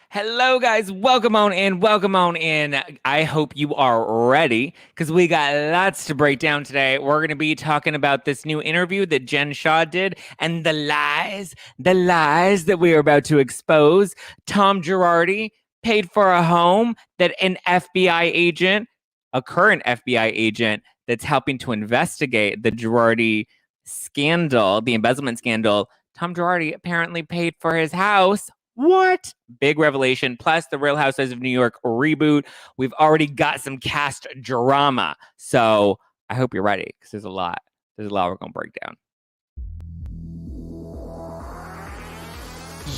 Hello, guys. Welcome on in. Welcome on in. I hope you are ready because we got lots to break down today. We're going to be talking about this new interview that Jen Shah did and the lies that we are about to expose. Tom Girardi paid for a home that an FBI agent, a current FBI agent that's helping to investigate the Girardi scandal, the embezzlement scandal. Tom Girardi apparently paid for his house. What? Big revelation. Plus, the Real Housewives of New York reboot. We've already got some cast drama. So I hope you're ready because there's a lot. There's a lot we're going to break down.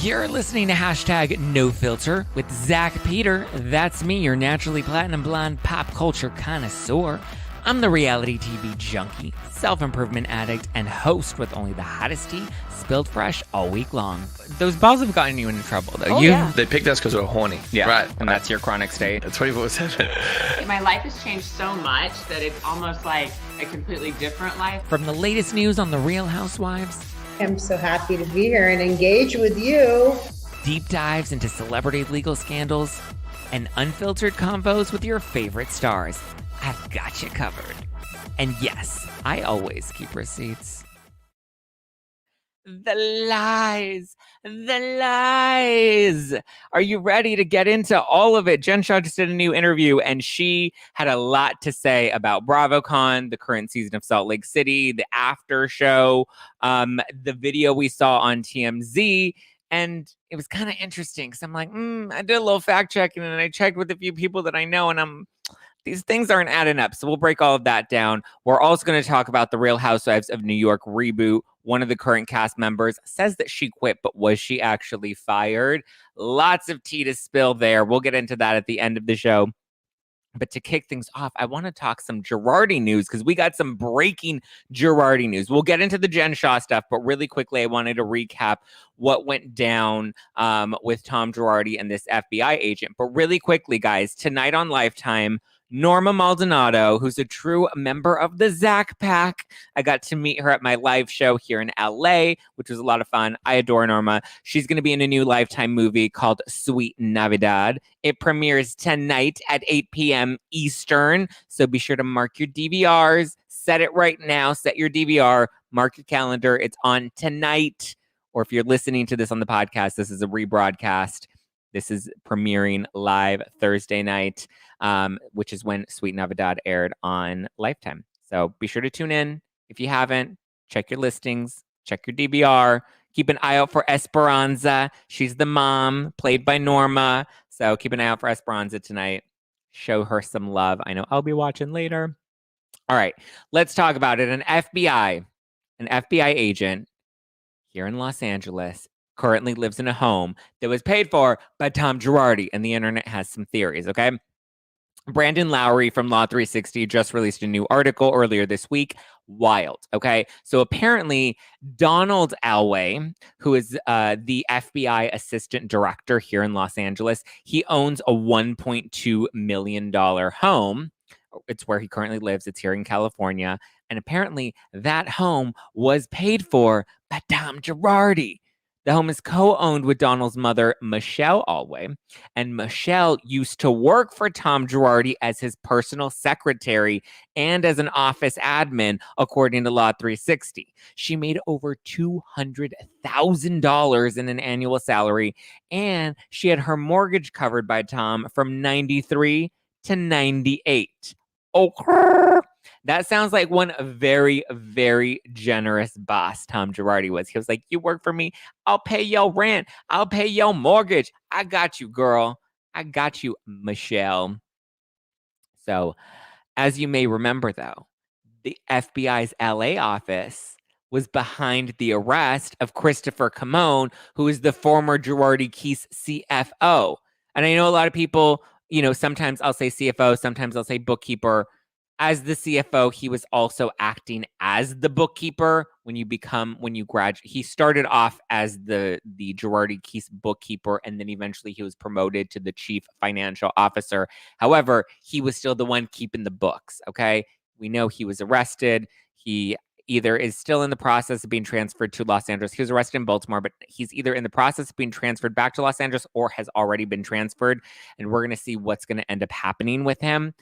You're listening to hashtag No Filter with Zack Peter. That's me, your naturally platinum blonde pop culture connoisseur. I'm the reality TV junkie, self-improvement addict, and host with only the hottest tea spilled fresh all week long. Those balls have gotten you into trouble, though. Yeah. They picked us because we're horny. Yeah, right. And that's your chronic state. 24/7. My life has changed so much that it's almost like a completely different life. From the latest news on the Real Housewives, I'm so happy to be here and engage with you. Deep dives into celebrity legal scandals, and unfiltered convos with your favorite stars. I've got you covered. And yes, I always keep receipts. The lies. Are you ready to get into all of it? Jen Shah just did a new interview and she had a lot to say about BravoCon, the current season of Salt Lake City, the after show, the video we saw on TMZ. And it was kind of interesting because I'm like, I did a little fact checking and I checked with a few people that I know and these things aren't adding up. So we'll break all of that down. We're also going to talk about the Real Housewives of New York reboot. One of the current cast members says that she quit, but was she actually fired? Lots of tea to spill there. We'll get into that at the end of the show. But to kick things off, I want to talk some Girardi news because we got some breaking Girardi news. We'll get into the Jen Shah stuff, but really quickly, I wanted to recap what went down with Tom Girardi and this FBI agent. But really quickly, guys, tonight on Lifetime, Norma Maldonado, who's a true member of the Zack Pack. I got to meet her at my live show here in LA, which was a lot of fun. I adore Norma. She's going to be in a new Lifetime movie called Sweet Navidad. It premieres tonight at 8 p.m. Eastern. So be sure to mark your DVRs. Set it right now. Set your DVR. Mark your calendar. It's on tonight. Or if you're listening to this on the podcast, this is a rebroadcast. This is premiering live Thursday night, which is when Sweet Navidad aired on Lifetime. So be sure to tune in. If you haven't, check your listings, check your DVR. Keep an eye out for Esperanza. She's the mom, played by Norma. So keep an eye out for Esperanza tonight. Show her some love. I know I'll be watching later. All right, let's talk about it. An FBI agent here in Los Angeles currently lives in a home that was paid for by Tom Girardi, and the internet has some theories, okay? Brandon Lowry from Law 360 just released a new article earlier this week. Wild, okay? So apparently, Donald Alway, who is the FBI assistant director here in Los Angeles, he owns a $1.2 million home. It's where he currently lives. It's here in California. And apparently, that home was paid for by Tom Girardi. The home is co-owned with Donald's mother, Michelle Alway, and Michelle used to work for Tom Girardi as his personal secretary and as an office admin, according to Law 360. She made over $200,000 in an annual salary, and she had her mortgage covered by Tom from 93 to 98. Okay. That sounds like one very, very generous boss Tom Girardi was. He was like, you work for me, I'll pay your rent, I'll pay your mortgage. I got you, girl. I got you, Michelle. So, as you may remember, though, the FBI's LA office was behind the arrest of Christopher Camone, who is the former Girardi Keese CFO. And I know a lot of people, sometimes I'll say CFO, sometimes I'll say bookkeeper. As the CFO, he was also acting as the bookkeeper when you graduate. He started off as the Girardi Keese bookkeeper, and then eventually he was promoted to the chief financial officer. However, he was still the one keeping the books, okay? We know he was arrested. He either is still in the process of being transferred to Los Angeles. He was arrested in Baltimore, but he's either in the process of being transferred back to Los Angeles or has already been transferred. And we're going to see what's going to end up happening with him.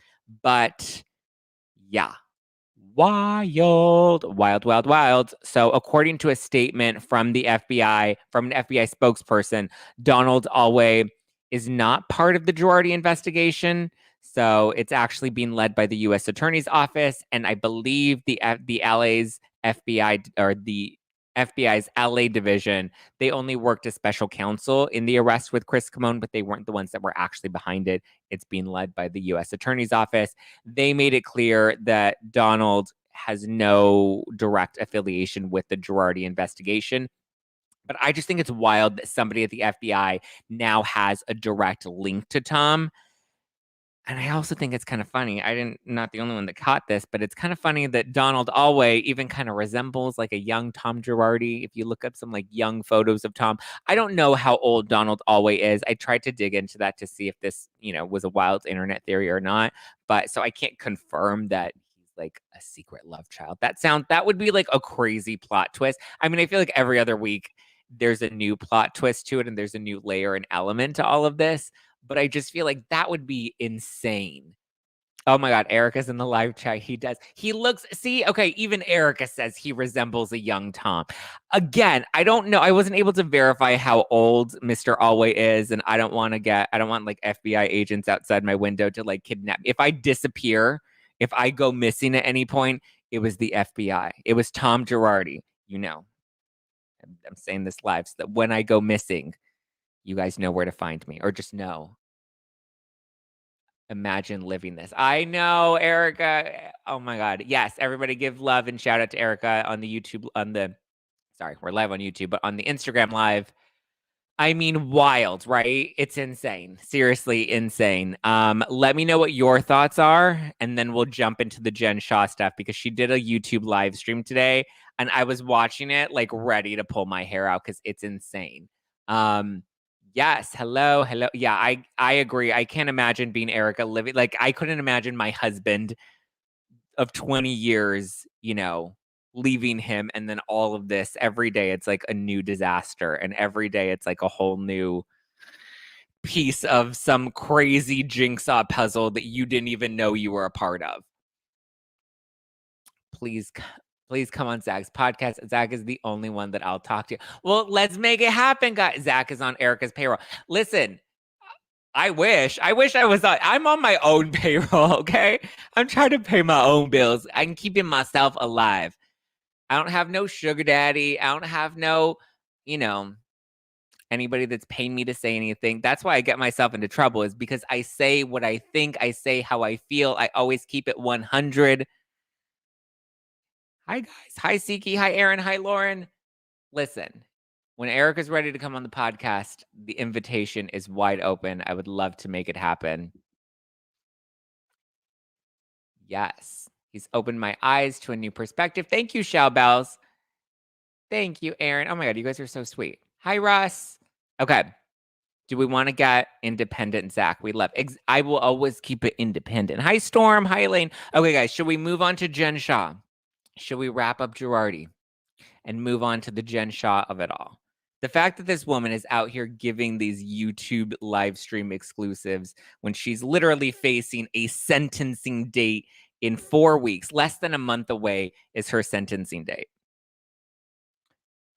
But yeah, wild, wild, wild, wild. So according to a statement from the FBI, from an FBI spokesperson, Donald Alway is not part of the Girardi investigation. So it's actually being led by the U.S. Attorney's Office, and I believe the LA's FBI or the FBI's LA division, they only worked as special counsel in the arrest with Chris Camone, but they weren't the ones that were actually behind it. It's being led by the U.S. Attorney's Office. They made it clear that Donald has no direct affiliation with the Girardi investigation. But I just think it's wild that somebody at the FBI now has a direct link to Tom. And I also think it's kind of funny. Not the only one that caught this, but it's kind of funny that Donald Alway even kind of resembles like a young Tom Girardi. If you look up some like young photos of Tom, I don't know how old Donald Alway is. I tried to dig into that to see if this, was a wild internet theory or not. But so I can't confirm that he's like a secret love child. That would be like a crazy plot twist. I mean, I feel like every other week there's a new plot twist to it and there's a new layer and element to all of this. But I just feel like that would be insane. Oh my God, Erica's in the live chat. He does. He looks, even Erica says he resembles a young Tom. Again, I don't know. I wasn't able to verify how old Mr. Alway is, and I don't want like FBI agents outside my window to like kidnap me. If I disappear, if I go missing at any point, it was the FBI. It was Tom Girardi. I'm saying this live so that when I go missing, you guys know where to find me, or just know. Imagine living this. I know, Erica. Oh my God. Yes, everybody give love and shout out to Erica on the YouTube, we're live on YouTube, but on the Instagram live. I mean, wild, right? It's insane. Seriously insane. Let me know what your thoughts are, and then we'll jump into the Jen Shah stuff because she did a YouTube live stream today, and I was watching it like ready to pull my hair out because it's insane. Yes. Hello. Yeah, I agree. I can't imagine being Erica living. Like, I couldn't imagine my husband of 20 years, leaving him. And then all of this every day, it's like a new disaster. And every day it's like a whole new piece of some crazy jigsaw puzzle that you didn't even know you were a part of. Please come on Zach's podcast. Zach is the only one that I'll talk to. Well, let's make it happen, guys. Zach is on Erica's payroll. Listen, I wish I was I'm on my own payroll, okay? I'm trying to pay my own bills. I'm keeping myself alive. I don't have no sugar daddy. I don't have no, anybody that's paying me to say anything. That's why I get myself into trouble, is because I say what I think. I say how I feel. I always keep it 100. Hi, guys. Hi, Siki. Hi, Aaron. Hi, Lauren. Listen, when Erica's ready to come on the podcast, the invitation is wide open. I would love to make it happen. Yes. He's opened my eyes to a new perspective. Thank you, Shell Bells. Thank you, Aaron. Oh my God, you guys are so sweet. Hi, Russ. Okay. Do we want to get independent, Zach? We love. I will always keep it independent. Hi, Storm. Hi, Elaine. Okay, guys, should we move on to Jen Shah? Should we wrap up Girardi and move on to the Jen Shah of it all? The fact that this woman is out here giving these YouTube live stream exclusives when she's literally facing a sentencing date in 4 weeks, less than a month away is her sentencing date.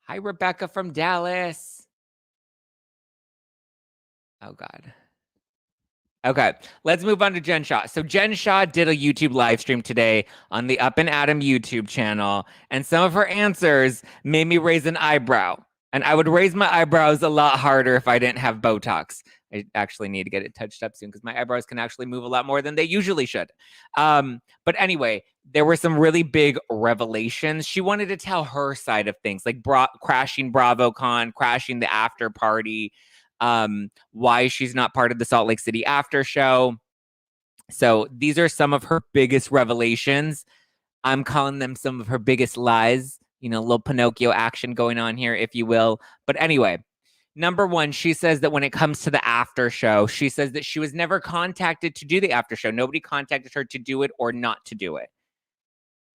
Hi, Rebecca from Dallas. Oh, God. Okay, let's move on to Jen Shah. So Jen Shah did a YouTube live stream today on the Up and Adam YouTube channel, and some of her answers made me raise an eyebrow. And I would raise my eyebrows a lot harder if I didn't have Botox. I actually need to get it touched up soon because my eyebrows can actually move a lot more than they usually should. But anyway, there were some really big revelations. She wanted to tell her side of things, like crashing BravoCon, crashing the after party, why she's not part of the Salt Lake City after show. So these are some of her biggest revelations. I'm calling them some of her biggest lies. A little Pinocchio action going on here, if you will. But anyway, number one, she says that when it comes to the after show, she says that she was never contacted to do the after show. Nobody contacted her to do it or not to do it.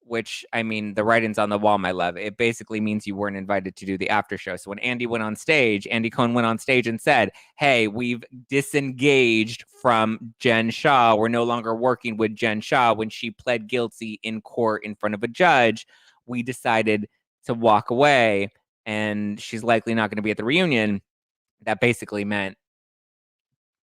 which, I mean, the writing's on the wall, my love. It basically means you weren't invited to do the after show. So when Andy Cohen went on stage and said, hey, we've disengaged from Jen Shah. We're no longer working with Jen Shah. When she pled guilty in court in front of a judge, we decided to walk away, and she's likely not going to be at the reunion. That basically meant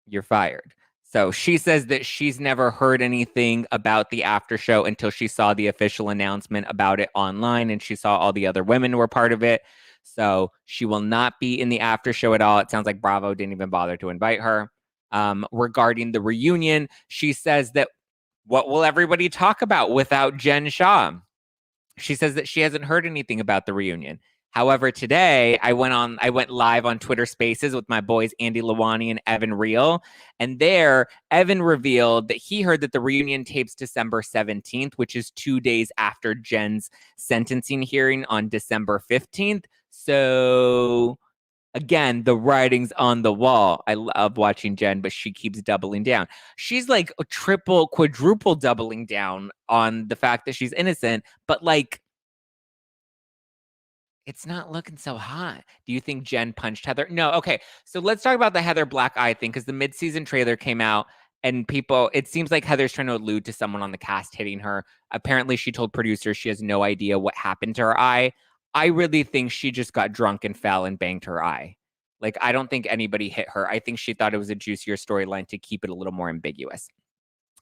you're fired. So she says that she's never heard anything about the after show until she saw the official announcement about it online, and she saw all the other women were part of it. So she will not be in the after show at all. It sounds like Bravo didn't even bother to invite her. Regarding the reunion, she says that what will everybody talk about without Jen Shah? She says that she hasn't heard anything about the reunion. However, today I went live on Twitter Spaces with my boys Andy Lawani and Evan Real, and there Evan revealed that he heard that the reunion tapes December 17th, which is 2 days after Jen's sentencing hearing on December 15th. So again, the writing's on the wall. I love watching Jen, but she keeps doubling down. She's like a triple, quadruple doubling down on the fact that she's innocent, but like, it's not looking so hot. Do you think Jen punched Heather? No. Okay. So let's talk about the Heather black eye thing, because the mid-season trailer came out and it seems like Heather's trying to allude to someone on the cast hitting her. Apparently she told producers she has no idea what happened to her eye. I really think she just got drunk and fell and banged her eye. Like, I don't think anybody hit her. I think she thought it was a juicier storyline to keep it a little more ambiguous.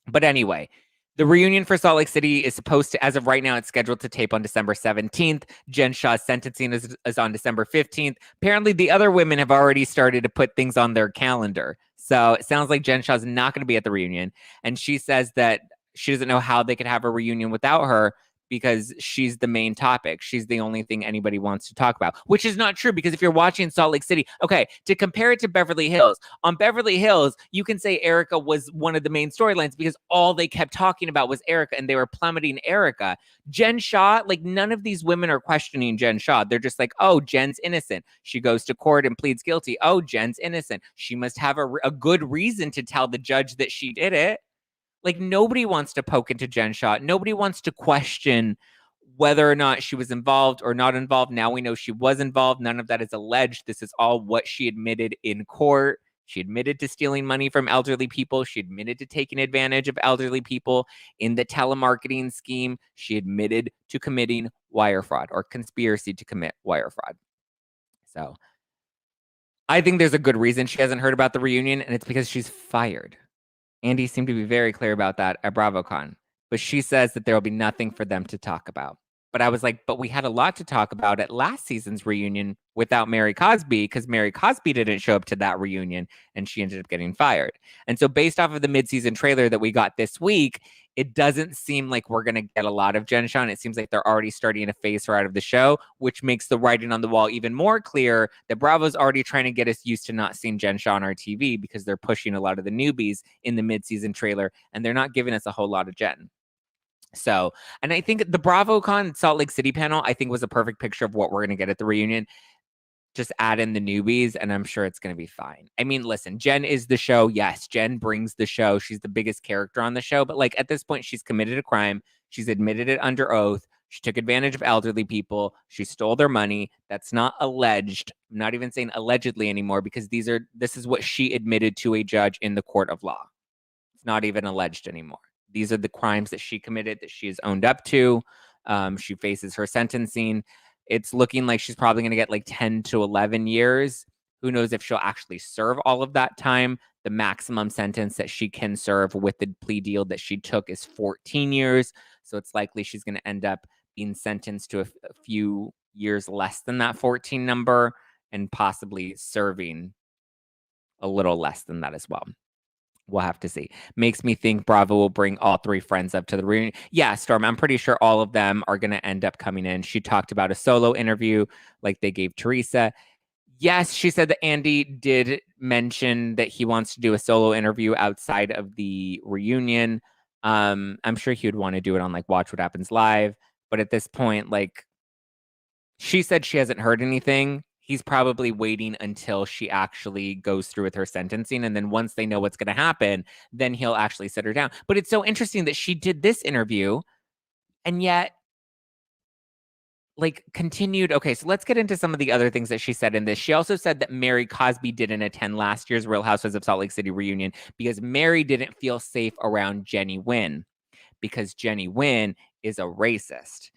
But anyway, the reunion for Salt Lake City is supposed to, as of right now, it's scheduled to tape on December 17th. Jen Shah's sentencing is on December 15th. Apparently, the other women have already started to put things on their calendar. So it sounds like Jen Shah's not going to be at the reunion. And she says that she doesn't know how they could have a reunion without her, because she's the main topic. She's the only thing anybody wants to talk about, which is not true, because if you're watching Salt Lake City, okay, to compare it to Beverly Hills, on Beverly Hills, you can say Erica was one of the main storylines because all they kept talking about was Erica, and they were plummeting Erica. Jen Shah, like, none of these women are questioning Jen Shah. They're just like, oh, Jen's innocent. She goes to court and pleads guilty. Oh, Jen's innocent. She must have a good reason to tell the judge that she did it. Like, nobody wants to poke into Jen Shah. Nobody wants to question whether or not she was involved or not involved. Now we know she was involved. None of that is alleged. This is all what she admitted in court. She admitted to stealing money from elderly people. She admitted to taking advantage of elderly people in the telemarketing scheme. She admitted to committing wire fraud, or conspiracy to commit wire fraud. So I think there's a good reason she hasn't heard about the reunion, and it's because she's fired. Andy seemed to be very clear about that at BravoCon, but she says that there will be nothing for them to talk about. But I was like, but we had a lot to talk about at last season's reunion without Mary Cosby, because Mary Cosby didn't show up to that reunion and she ended up getting fired. And so based off of the mid-season trailer that we got this week, it doesn't seem like we're going to get a lot of Jen Shah. It seems like they're already starting to phase her out of the show, which makes the writing on the wall even more clear that Bravo's already trying to get us used to not seeing Jen Shah on our TV, because they're pushing a lot of the newbies in the mid-season trailer and they're not giving us a whole lot of Jen. So, and I think the BravoCon Salt Lake City panel, I think, was a perfect picture of what we're going to get at the reunion. Just add in the newbies, and I'm sure it's going to be fine. I mean, listen, Jen is the show. Yes, Jen brings the show. She's the biggest character on the show. But like, at this point, she's committed a crime. She's admitted it under oath. She took advantage of elderly people. She stole their money. That's not alleged. I'm not even saying allegedly anymore, because this is what she admitted to a judge in the court of law. It's not even alleged anymore. These are the crimes that she committed, that she has owned up to. She faces her sentencing. It's looking like she's probably going to get like 10 to 11 years. Who knows if she'll actually serve all of that time. The maximum sentence that she can serve with the plea deal that she took is 14 years. So it's likely she's going to end up being sentenced to a few years less than that 14 number, and possibly serving a little less than that as well. We'll have to see. Makes me think Bravo will bring all three friends up to the reunion. Yeah, Storm, I'm pretty sure all of them are going to end up coming in. She talked about a solo interview like they gave Teresa. Yes, she said that Andy did mention that he wants to do a solo interview outside of the reunion. I'm sure he would want to do it on like Watch What Happens Live. But at this point, like, she said she hasn't heard anything. He's probably waiting until she actually goes through with her sentencing. And then once they know what's going to happen, then he'll actually sit her down. But it's so interesting that she did this interview, and yet like continued. Okay, so let's get into some of the other things that she said in this. She also said that Mary Cosby didn't attend last year's Real Housewives of Salt Lake City reunion because Mary didn't feel safe around Jenny Wynn because Jenny Wynn is a racist.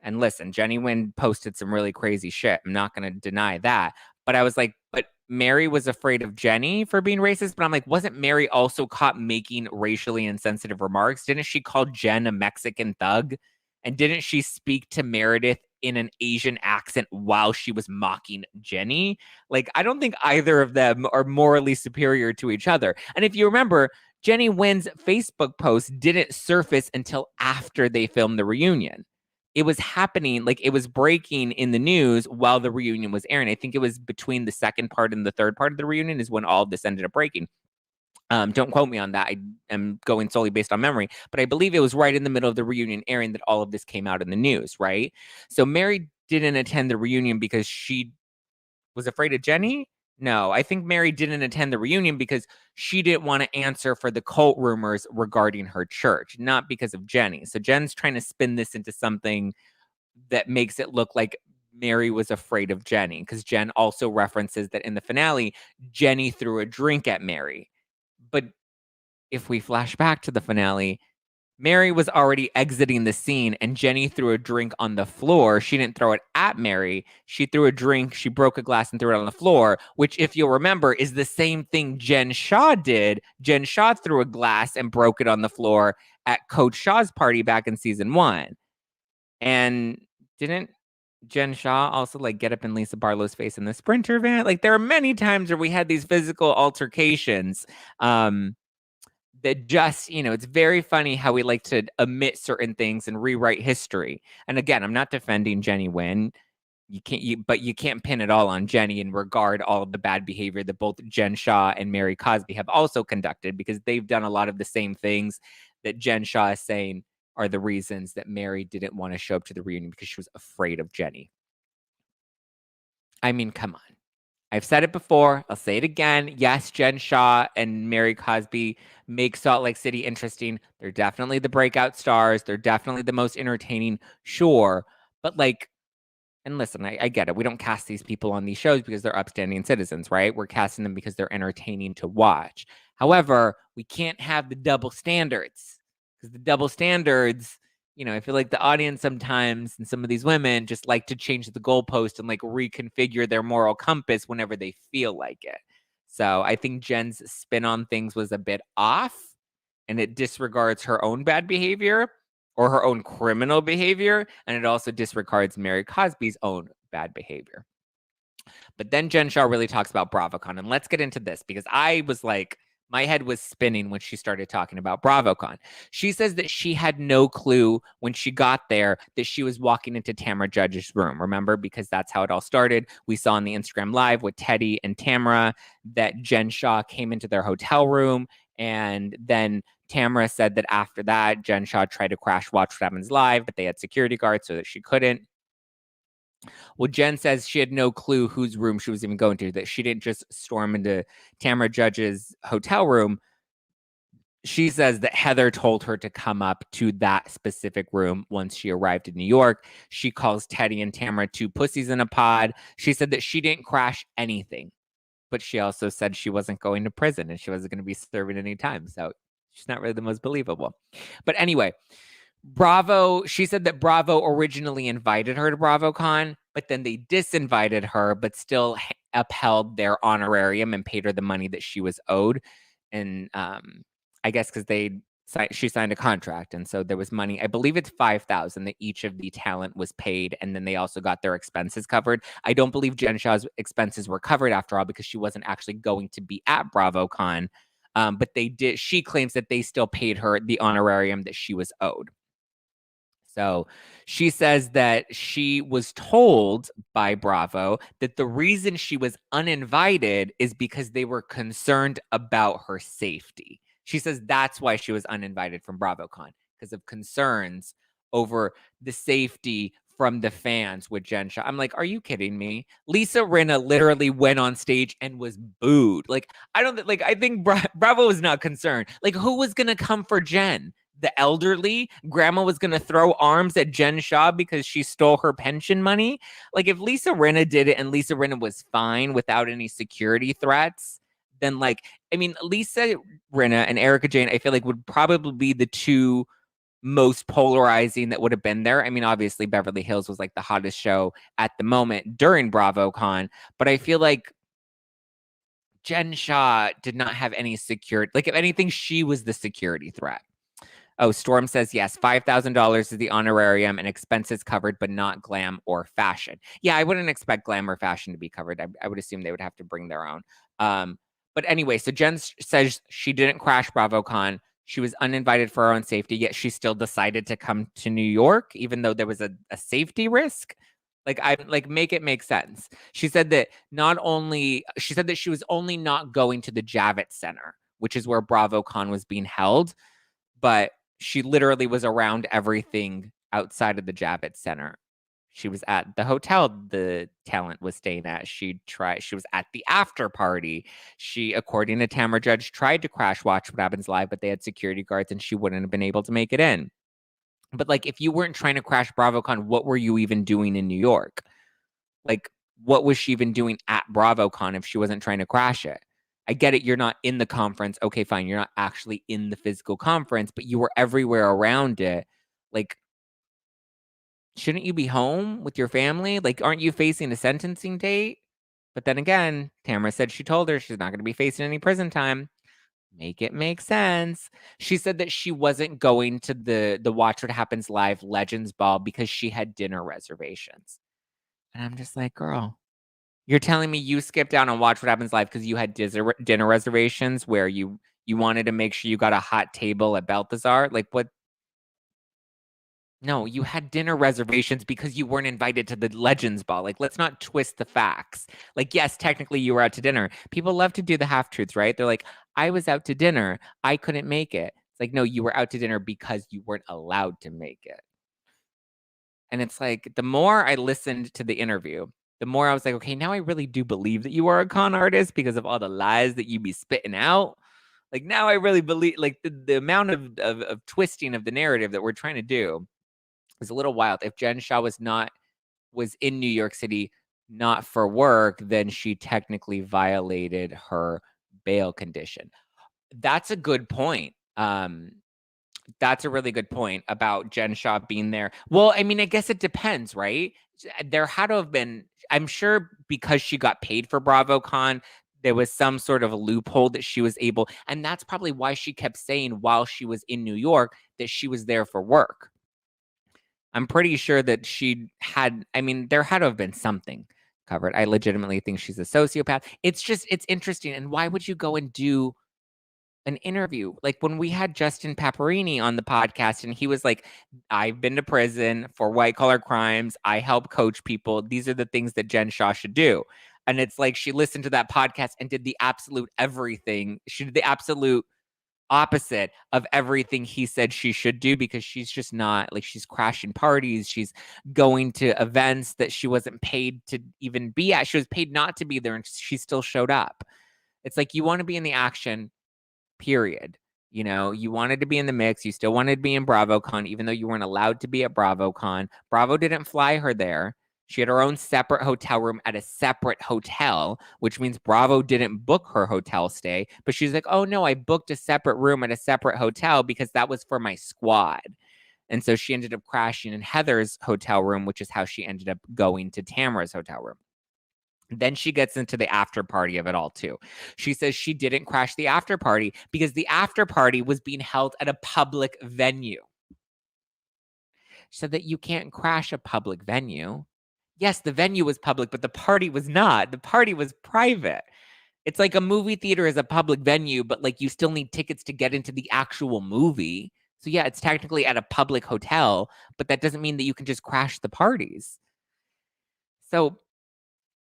And listen, Jenny Wynn posted some really crazy shit. I'm not going to deny that. But I was like, but Mary was afraid of Jenny for being racist. But I'm like, wasn't Mary also caught making racially insensitive remarks? Didn't she call Jen a Mexican thug? And didn't she speak to Meredith in an Asian accent while she was mocking Jenny? Like, I don't think either of them are morally superior to each other. And if you remember, Jenny Wynn's Facebook post didn't surface until after they filmed the reunion. It was happening, like it was breaking in the news while the reunion was airing. I think it was between the second part and the third part of the reunion is when all of this ended up breaking. Don't quote me on that. I am going solely based on memory, but I believe it was right in the middle of the reunion airing that all of this came out in the news, right? So Mary didn't attend the reunion because she was afraid of Jenny? No, I think Mary didn't attend the reunion because she didn't want to answer for the cult rumors regarding her church, not because of Jenny. So Jen's trying to spin this into something that makes it look like Mary was afraid of Jenny, because Jen also references that in the finale, Jenny threw a drink at Mary. But if we flash back to the finale, Mary was already exiting the scene and Jenny threw a drink on the floor. She didn't throw it at Mary. She threw a drink, she broke a glass and threw it on the floor, which, if you'll remember, is the same thing Jen Shah did. Jen Shah threw a glass and broke it on the floor at Coach Shah's party back in season 1. And didn't Jen Shah also like get up in Lisa Barlow's face in the Sprinter van? Like, there are many times where we had these physical altercations. That just, it's very funny how we like to omit certain things and rewrite history. And again, I'm not defending Jenny Wynn. But you can't pin it all on Jenny and regard all of the bad behavior that both Jen Shah and Mary Cosby have also conducted, because they've done a lot of the same things that Jen Shah is saying are the reasons that Mary didn't want to show up to the reunion, because she was afraid of Jenny. I mean, come on. I've said it before. I'll say it again. Yes, Jen Shah and Mary Cosby make Salt Lake City interesting. They're definitely the breakout stars. They're definitely the most entertaining, sure. But like, and listen, I get it. We don't cast these people on these shows because they're upstanding citizens, right? We're casting them because they're entertaining to watch. However, we can't have the double standards, because the double standards, I feel like the audience sometimes and some of these women just like to change the goalpost and like reconfigure their moral compass whenever they feel like it. So I think Jen's spin on things was a bit off, and it disregards her own bad behavior or her own criminal behavior, and it also disregards Mary Cosby's own bad behavior. But then Jen Shah really talks about BravoCon, and let's get into this, because I was like, my head was spinning when she started talking about BravoCon. She says that she had no clue when she got there that she was walking into Tamra Judge's room. Remember, because that's how it all started. We saw on the Instagram Live with Teddy and Tamra that Jen Shah came into their hotel room, and then Tamra said that after that, Jen Shah tried to crash watch what happens live, but they had security guards so that she couldn't. Well, Jen says she had no clue whose room she was even going to, that she didn't just storm into Tamra Judge's hotel room. She says that Heather told her to come up to that specific room once she arrived in New York. She calls Teddy and Tamra two pussies in a pod. She said that she didn't crash anything, but she also said she wasn't going to prison and she wasn't going to be serving any time. So she's not really the most believable. But anyway, Bravo, she said that Bravo originally invited her to BravoCon, but then they disinvited her, but still upheld their honorarium and paid her the money that she was owed. And I guess because she signed a contract, and so there was money. I believe it's $5,000 that each of the talent was paid, and then they also got their expenses covered. I don't believe Jen Shah's expenses were covered after all, because she wasn't actually going to be at BravoCon. But they did. She claims that they still paid her the honorarium that she was owed. So she says that she was told by Bravo that the reason she was uninvited is because they were concerned about her safety. She says that's why she was uninvited from BravoCon, because of concerns over the safety from the fans with Jen Shah. I'm like, are you kidding me? Lisa Rinna literally went on stage and was booed. Like, I think Bravo was not concerned. Like, who was going to come for Jen? the elderly. Grandma was going to throw arms at Jen Shah because she stole her pension money. Like, if Lisa Rinna did it and Lisa Rinna was fine without any security threats, then, like, I mean, Lisa Rinna and Erica Jane, I feel like would probably be the two most polarizing that would have been there. I mean, obviously Beverly Hills was like the hottest show at the moment during BravoCon, but I feel like Jen Shah did not have any security. Like, if anything, she was the security threat. Oh, Storm says, yes, $5,000 is the honorarium and expenses covered, but not glam or fashion. Yeah, I wouldn't expect glam or fashion to be covered. I would assume they would have to bring their own. But anyway, so Jen says she didn't crash BravoCon. She was uninvited for her own safety, yet she still decided to come to New York, even though there was a safety risk. Make it make sense. She said that she was only not going to the Javits Center, which is where BravoCon was being held, but she literally was around everything outside of the Javits Center. She was at the hotel the talent was staying at. She was at the after party. She, according to Tamara Judge, tried to crash Watch What Happens Live, but they had security guards and she wouldn't have been able to make it in. But, like, if you weren't trying to crash BravoCon, what were you even doing in New York? Like, what was she even doing at BravoCon if she wasn't trying to crash it? I get it. You're not in the conference. Okay, fine. You're not actually in the physical conference, but you were everywhere around it. Like, shouldn't you be home with your family? Like, aren't you facing a sentencing date? But then again, Tamara said she told her she's not going to be facing any prison time. Make it make sense. She said that she wasn't going to the Watch What Happens Live Legends Ball because she had dinner reservations. And I'm just like, girl, you're telling me you skipped out on Watch What Happens Live because you had dinner reservations where you wanted to make sure you got a hot table at Balthazar? Like, what? No, you had dinner reservations because you weren't invited to the Legends Ball. Like, let's not twist the facts. Like, yes, technically you were out to dinner. People love to do the half-truths, right? They're like, I was out to dinner. I couldn't make it. It's like, no, you were out to dinner because you weren't allowed to make it. And it's like, the more I listened to the interview, the more I was like, okay, now I really do believe that you are a con artist because of all the lies that you be spitting out. Like, now I really believe, like, the amount of twisting of the narrative that we're trying to do is a little wild. If Jen Shah was in New York City, not for work, then she technically violated her bail condition. That's a good point. That's a really good point about Jen Shah being there. Well, I mean, I guess it depends, right? There had to have been, I'm sure, because she got paid for BravoCon, there was some sort of a loophole that she was able, and that's probably why she kept saying while she was in New York that she was there for work. I'm pretty sure that there had to have been something covered. I legitimately think she's a sociopath. It's interesting. And why would you go and do an interview? Like, when we had Justin Paparini on the podcast and he was like, I've been to prison for white collar crimes. I help coach people. These are the things that Jen Shah should do. And it's like, she listened to that podcast and did the absolute everything. She did the absolute opposite of everything he said she should do, because she's just not, like, she's crashing parties. She's going to events that she wasn't paid to even be at. She was paid not to be there and she still showed up. It's like, you want to be in the action, period. You know, you wanted to be in the mix. You still wanted to be in BravoCon, even though you weren't allowed to be at BravoCon. Bravo didn't fly her there. She had her own separate hotel room at a separate hotel, which means Bravo didn't book her hotel stay. But she's like, oh, no, I booked a separate room at a separate hotel because that was for my squad. And so she ended up crashing in Heather's hotel room, which is how she ended up going to Tamara's hotel room. Then she gets into the after party of it all, too. She says she didn't crash the after party because the after party was being held at a public venue. So that you can't crash a public venue. Yes, the venue was public, but the party was not. The party was private. It's like a movie theater is a public venue, but, like, you still need tickets to get into the actual movie. So yeah, it's technically at a public hotel, but that doesn't mean that you can just crash the parties. So,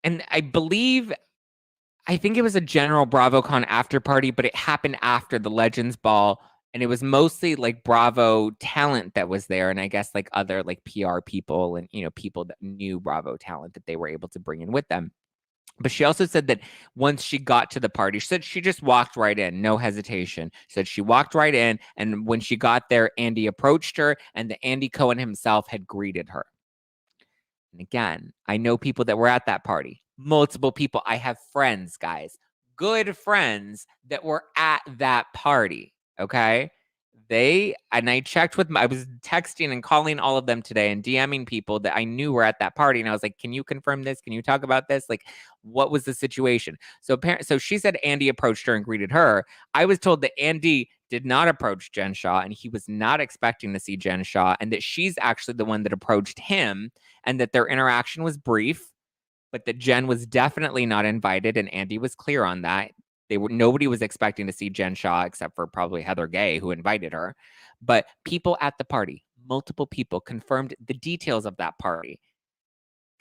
and I think it was a general BravoCon after party, but it happened after the Legends Ball. And it was mostly, like, Bravo talent that was there. And I guess, like, other, like, PR people and, you know, people that knew Bravo talent that they were able to bring in with them. But she also said that once she got to the party, she said she just walked right in, no hesitation. She said she walked right in, and when she got there, Andy approached her, and the Andy Cohen himself had greeted her. And again, I know people that were at that party, multiple people. I have friends, guys, good friends that were at that party. Okay. I checked with I was texting and calling all of them today and DMing people that I knew were at that party. And I was like, can you confirm this? Can you talk about this? Like, what was the situation? So she said Andy approached her and greeted her. I was told that Andy did not approach Jen Shah and he was not expecting to see Jen Shah, and that she's actually the one that approached him, and that their interaction was brief, but that Jen was definitely not invited. And Andy was clear on that. Nobody was expecting to see Jen Shah except for probably Heather Gay, who invited her. But people at the party, multiple people, confirmed the details of that party.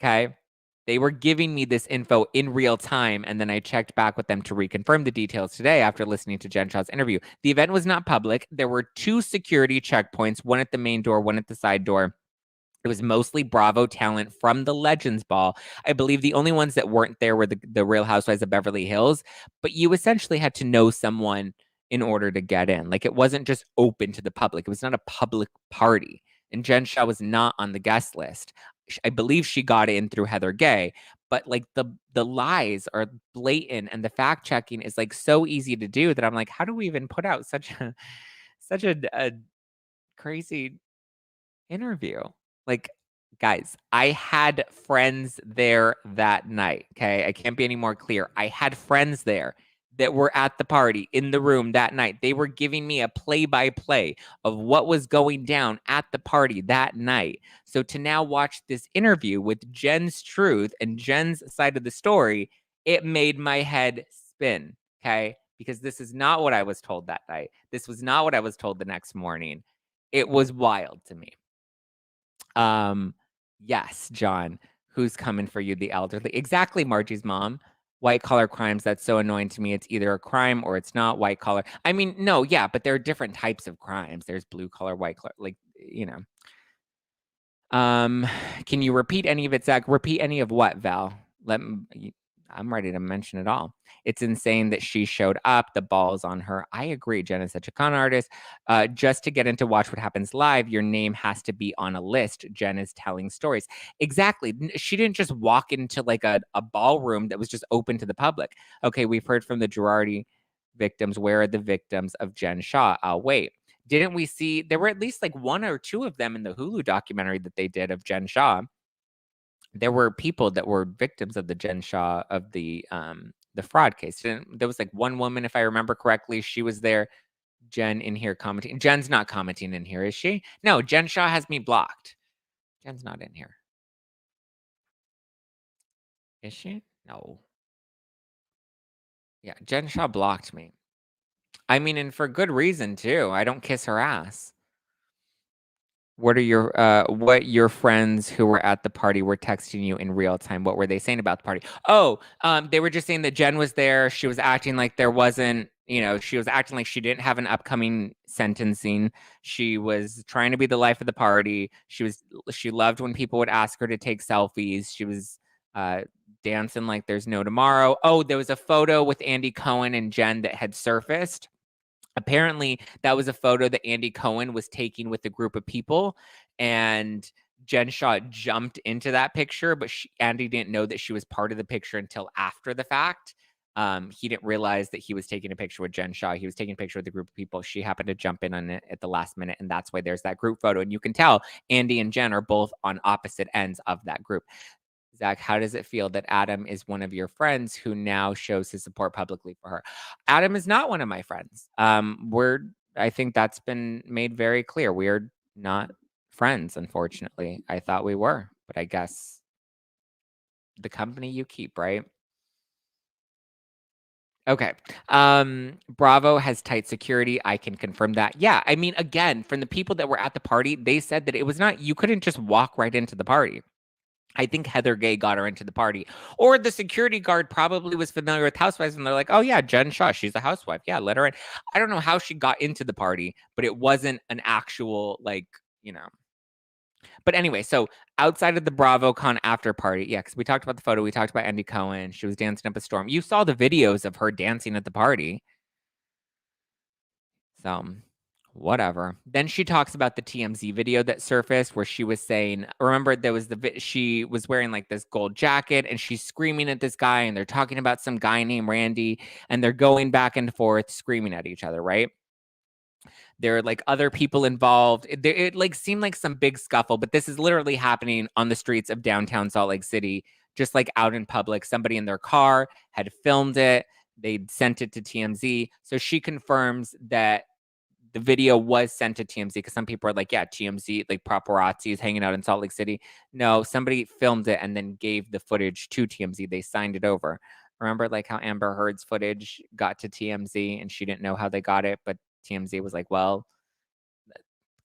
Okay. They were giving me this info in real time, and then I checked back with them to reconfirm the details today after listening to Jen Shah's interview. The event was not public. There were 2 security checkpoints, one at the main door, one at the side door. It was mostly Bravo talent from the Legends Ball. I believe the only ones that weren't there were the Real Housewives of Beverly Hills, but you essentially had to know someone in order to get in. Like, it wasn't just open to the public. It was not a public party. And Jen Shah was not on the guest list. I believe she got in through Heather Gay, but like the lies are blatant, and the fact checking is like so easy to do that I'm like, how do we even put out such a crazy interview? Like, guys, I had friends there that night. Okay. I can't be any more clear. I had friends there that were at the party in the room that night. They were giving me a play-by-play of what was going down at the party that night. So to now watch this interview with Jen's truth and Jen's side of the story, it made my head spin. Okay. Because this is not what I was told that night. This was not what I was told the next morning. It was wild to me. Yes, John, who's coming for you, the elderly? Exactly, Margie's mom. White collar crimes, that's so annoying to me. It's either a crime or it's not white collar. I mean, no, yeah, but there are different types of crimes. There's blue collar, white collar, like, you know. Can you repeat any of it, Zach? Repeat any of what, Val? I'm ready to mention it all. It's insane that she showed up. The ball's on her. I agree. Jen is such a con artist. Just to get into Watch What Happens Live, your name has to be on a list. Jen is telling stories. Exactly. She didn't just walk into like a ballroom that was just open to the public. Okay, we've heard from the Girardi victims. Where are the victims of Jen Shah? I'll wait. Didn't we see, there were at least like 1 or 2 of them in the Hulu documentary that they did of Jen Shah. There were people that were victims of the Jen Shah, of the fraud case. There was like 1 woman, if I remember correctly, she was there. Jen in here commenting. Jen's not commenting in here, is she? No, Jen Shah has me blocked. Jen's not in here. Is she? No. Yeah, Jen Shah blocked me. I mean, and for good reason too. I don't kiss her ass. What your friends who were at the party were texting you in real time? What were they saying about the party? Oh, they were just saying that Jen was there. She was acting like there wasn't, she was acting like she didn't have an upcoming sentencing. She was trying to be the life of the party. She loved when people would ask her to take selfies. She was dancing like there's no tomorrow. Oh, there was a photo with Andy Cohen and Jen that had surfaced. Apparently, that was a photo that Andy Cohen was taking with a group of people, and Jen Shah jumped into that picture, but Andy didn't know that she was part of the picture until after the fact. He didn't realize that he was taking a picture with Jen Shah. He was taking a picture with a group of people. She happened to jump in on it at the last minute, and that's why there's that group photo. And you can tell Andy and Jen are both on opposite ends of that group. Zach, how does it feel that Adam is one of your friends who now shows his support publicly for her? Adam is not one of my friends. I think that's been made very clear. We're not friends, unfortunately. I thought we were, but I guess the company you keep, right? Okay. Bravo has tight security. I can confirm that. Yeah. I mean, again, from the people that were at the party, they said that it was not, you couldn't just walk right into the party. I think Heather Gay got her into the party. Or the security guard probably was familiar with housewives and they're like, oh yeah, Jen Shah, she's a housewife. Yeah, let her in. I don't know how she got into the party, but it wasn't an actual, But anyway, so outside of the BravoCon after party, yeah, because we talked about the photo, we talked about Andy Cohen. She was dancing up a storm. You saw the videos of her dancing at the party. So whatever. Then she talks about the TMZ video that surfaced where she was saying, remember there was she was wearing like this gold jacket and she's screaming at this guy and they're talking about some guy named Randy and they're going back and forth screaming at each other, right? There are like other people involved. It like seemed like some big scuffle, but this is literally happening on the streets of downtown Salt Lake City, just like out in public. Somebody in their car had filmed it. They'd sent it to TMZ. So she confirms that the video was sent to TMZ because some people are like, yeah, TMZ, like paparazzi is hanging out in Salt Lake City. No, somebody filmed it and then gave the footage to TMZ. They signed it over. Remember like how Amber Heard's footage got to TMZ and she didn't know how they got it, but TMZ was like, well,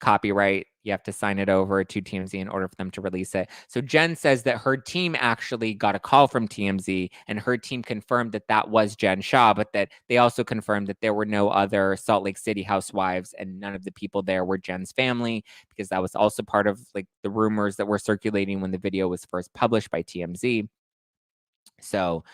copyright, you have to sign it over to TMZ in order for them to release it. So Jen says that her team actually got a call from TMZ and her team confirmed that that was Jen Shah, but that they also confirmed that there were no other Salt Lake City housewives and none of the people there were Jen's family, because that was also part of like the rumors that were circulating when the video was first published by TMZ. So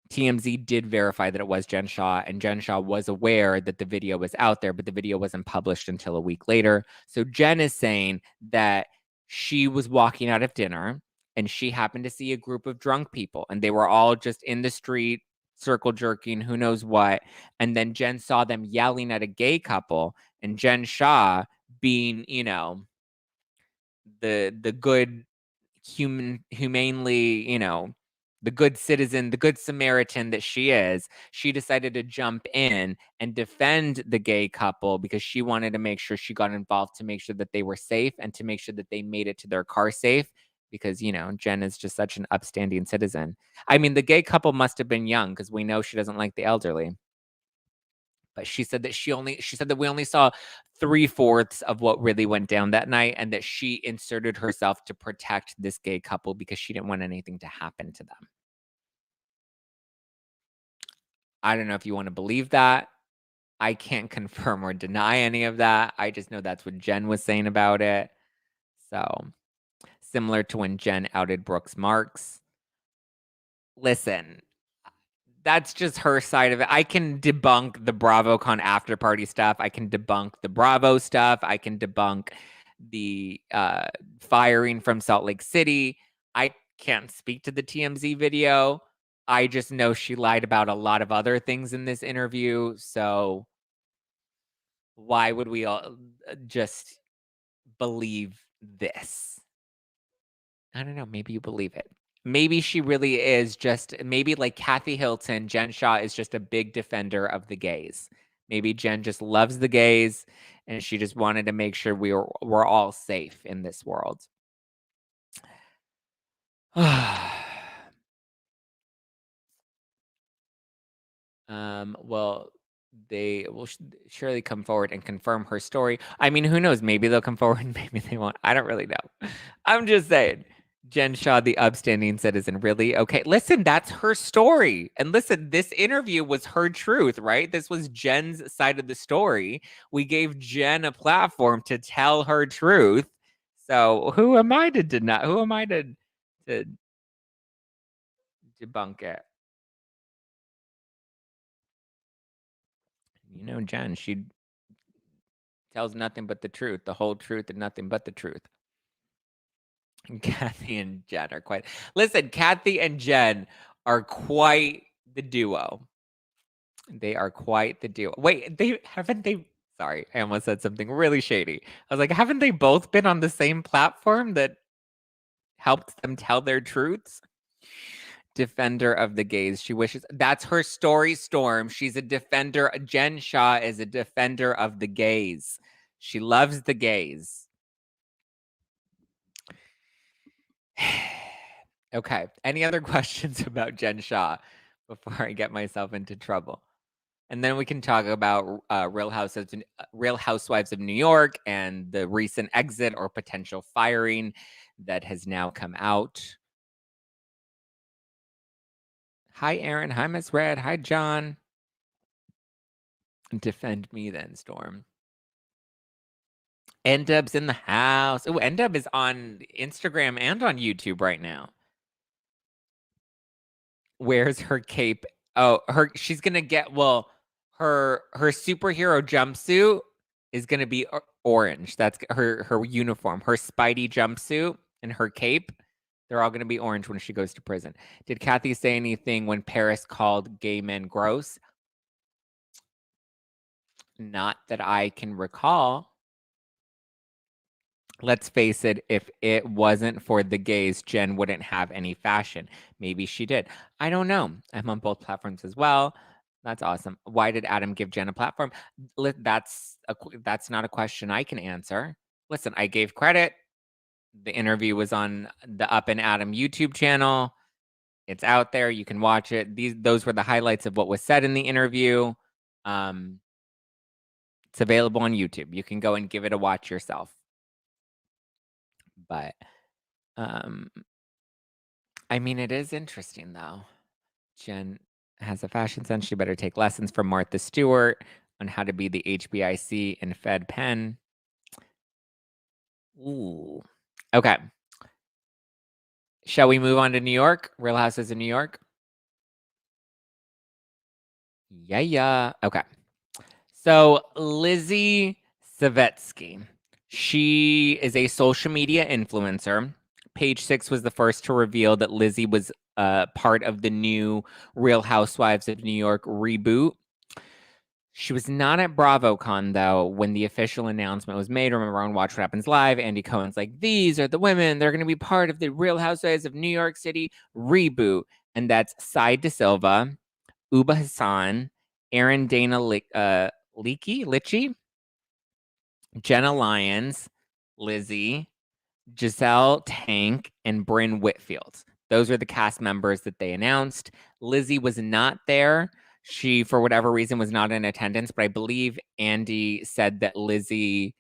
TMZ did verify that it was Jen Shah, and Jen Shah was aware that the video was out there, but the video wasn't published until a week later. So Jen is saying that she was walking out of dinner and she happened to see a group of drunk people, and they were all just in the street, circle jerking, who knows what. And then Jen saw them yelling at a gay couple, and Jen Shah, being, you know, the good humanely, you know, the good citizen, the good Samaritan that she is, she decided to jump in and defend the gay couple because she wanted to make sure she got involved to make sure that they were safe and to make sure that they made it to their car safe because, you know, Jen is just such an upstanding citizen. I mean, the gay couple must have been young because we know she doesn't like the elderly. But she said that she said that we only saw 3/4 of what really went down that night and that she inserted herself to protect this gay couple because she didn't want anything to happen to them. I don't know if you want to believe that. I can't confirm or deny any of that. I just know that's what Jen was saying about it. So, similar to when Jen outed Brooks Marks. Listen, that's just her side of it. I can debunk the BravoCon after party stuff. I can debunk the Bravo stuff. I can debunk the firing from Salt Lake City. I can't speak to the TMZ video. I just know she lied about a lot of other things in this interview. So why would we all just believe this? I don't know. Maybe you believe it. Maybe she really is just, maybe like Kathy Hilton, Jen Shah is just a big defender of the gays. Maybe Jen just loves the gays and she just wanted to make sure we're all safe in this world. Well, they will surely come forward and confirm her story. I mean, who knows? Maybe they'll come forward, maybe they won't. I don't really know. I'm just saying. Jen Shah, the upstanding citizen, really? Okay, listen, that's her story. And listen, this interview was her truth, right? This was Jen's side of the story. We gave Jen a platform to tell her truth. So who am I to deny? Who am I to debunk it? You know, Jen, she tells nothing but the truth, the whole truth, and nothing but the truth. Kathy and Jen are quite. Listen, Kathy and Jen are quite the duo. They are quite the duo. Wait, they haven't they? Sorry, I almost said something really shady. I was like, haven't they both been on the same platform that helped them tell their truths? Defender of the gays. She wishes that's her story, Storm. She's a defender. Jen Shah is a defender of the gays. She loves the gays. Okay. Any other questions about Jen Shah before I get myself into trouble? And then we can talk about Real Housewives of New York and the recent exit or potential firing that has now come out. Hi, Aaron. Hi, Miss Red. Hi, John. Defend me then, Storm. N-Dub's in the house. Oh, N-Dub is on Instagram and on YouTube right now. Where's her cape? Oh, she's gonna get, well, her superhero jumpsuit is gonna be orange. That's her uniform. Her Spidey jumpsuit and her cape, they're all gonna be orange when she goes to prison. Did Kathy say anything when Paris called gay men gross? Not that I can recall. Let's face it, if it wasn't for the gays, Jen wouldn't have any fashion. Maybe she did. I don't know. I'm on both platforms as well. That's awesome. Why did Adam give Jen a platform? That's not a question I can answer. Listen, I gave credit. The interview was on the Up and Adam YouTube channel. It's out there. You can watch it. Those were the highlights of what was said in the interview. It's available on YouTube. You can go and give it a watch yourself. But I mean, it is interesting though. Jen has a fashion sense. She better take lessons from Martha Stewart on how to be the HBIC and Fed Pen. Ooh. Okay. Shall we move on to New York? Real Houses of New York? Yeah. Okay. So Lizzy Savetsky. She is a social media influencer. Page 6 was the first to reveal that Lizzy was part of the new Real Housewives of New York reboot. She was not at BravoCon, though, when the official announcement was made. Remember on Watch What Happens Live, Andy Cohen's like, these are the women. They're going to be part of the Real Housewives of New York City reboot. And that's Sai DeSilva, Uba Hassan, Aaron Dana Litchi, Jenna Lyons, Lizzy, Giselle Tank, and Brynn Whitfield. Those are the cast members that they announced. Lizzy was not there. She, for whatever reason, was not in attendance, but I believe Andy said that Lizzy,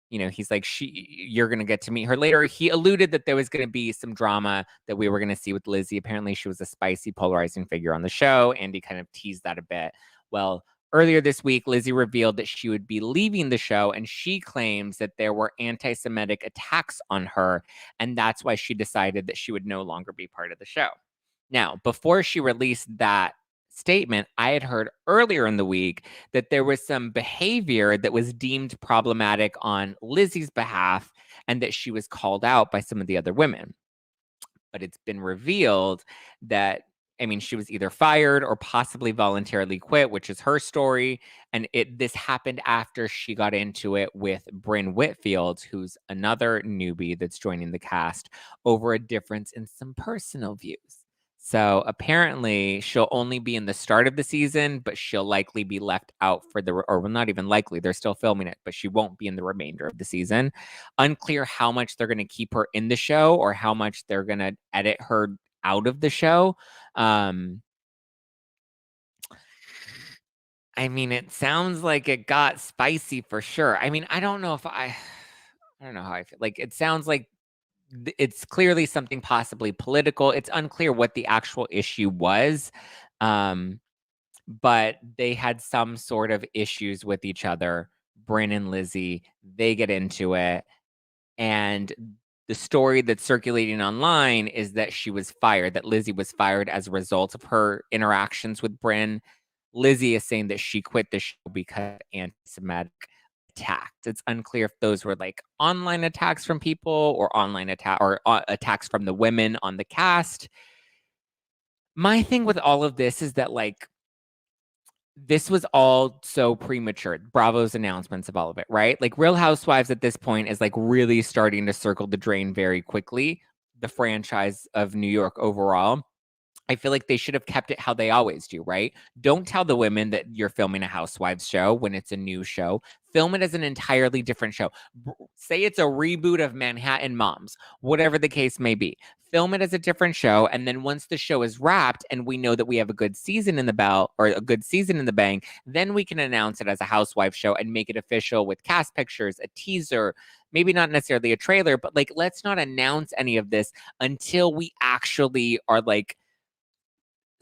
he's like, you're going to get to meet her later. He alluded that there was going to be some drama that we were going to see with Lizzy. Apparently, she was a spicy, polarizing figure on the show. Andy kind of teased that a bit. Well, earlier this week, Lizzy revealed that she would be leaving the show, and she claims that there were anti-Semitic attacks on her, and that's why she decided that she would no longer be part of the show. Now, before she released that statement, I had heard earlier in the week that there was some behavior that was deemed problematic on Lizzy's behalf and that she was called out by some of the other women. But it's been revealed that, she was either fired or possibly voluntarily quit, which is her story. And this happened after she got into it with Brynn Whitfield, who's another newbie that's joining the cast, over a difference in some personal views. So apparently she'll only be in the start of the season, but she'll likely be left out for not even likely, they're still filming it, but she won't be in the remainder of the season. Unclear how much they're going to keep her in the show or how much they're going to edit her out of the show. It sounds like it got spicy for sure. I don't know I don't know how I feel. Like, it sounds like it's clearly something possibly political. It's unclear what the actual issue was. But they had some sort of issues with each other. Brynn and Lizzy, they get into it. And the story that's circulating online is that she was fired, that Lizzy was fired as a result of her interactions with Brynn. Lizzy is saying that she quit the show because of anti-Semitic attacks. It's unclear if those were like online attacks from people or attacks from the women on the cast. My thing with all of this is that, like, this was all so premature. Bravo's announcements of all of it, right? Like, Real Housewives at this point is like really starting to circle the drain very quickly. The franchise of New York overall. I feel like they should have kept it how they always do, right? Don't tell the women that you're filming a Housewives show when it's a new show. Film it as an entirely different show. Say it's a reboot of Manhattan Moms, whatever the case may be. Film it as a different show, and then once the show is wrapped and we know that we have a good season in the belt or a good season in the bank, then we can announce it as a Housewives show and make it official with cast pictures, a teaser, maybe not necessarily a trailer, but like, let's not announce any of this until we actually are like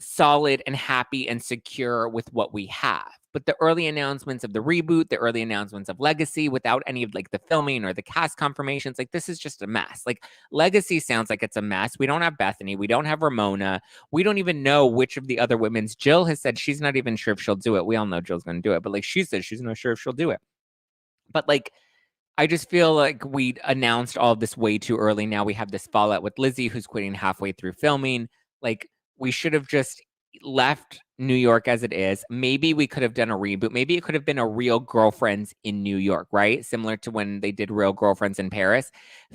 solid and happy and secure with what we have. But the early announcements of the reboot, the early announcements of Legacy without any of like the filming or the cast confirmations, like this is just a mess. Like Legacy sounds like it's a mess. We don't have Bethany. We don't have Ramona. We don't even know which of the other women's. Jill has said she's not even sure if she'll do it. We all know Jill's going to do it, but like she said, she's not sure if she'll do it. But like, I just feel like we announced all of this way too early. Now we have this fallout with Lizzy, who's quitting halfway through filming. Like, we should have just left New York as it is. Maybe we could have done a reboot. Maybe it could have been a Real Girlfriends in New York, right? Similar to when they did Real Girlfriends in Paris.